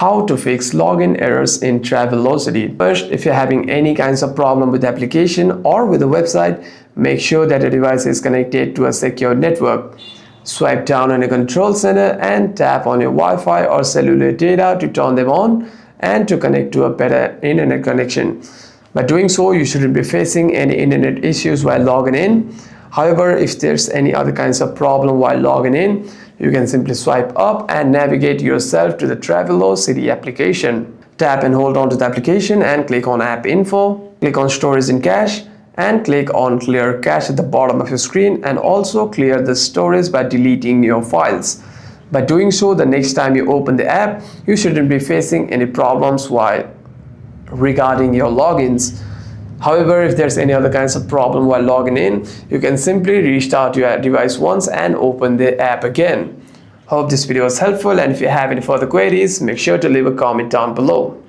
How to fix login errors in Travelocity. First, if you're having any kinds of problem with the application or with the website, make sure that your device is connected to a secure network. Swipe down on your control center and tap on your Wi-Fi or cellular data to turn them on and to connect to a better internet connection. By doing so, you shouldn't be facing any internet issues while logging in. However, if there's any other kinds of problem while logging in, you can simply swipe up and navigate yourself to the Travelocity application. Tap and hold on to the application and click on App Info. Click on Storage and Cache and click on Clear Cache at the bottom of your screen, and also clear the storage by deleting your files. By doing so, the next time you open the app, you shouldn't be facing any problems regarding your logins. However, if there's any other kinds of problem while logging in, you can simply restart your device once and open the app again. Hope this video was helpful, and if you have any further queries, make sure to leave a comment down below.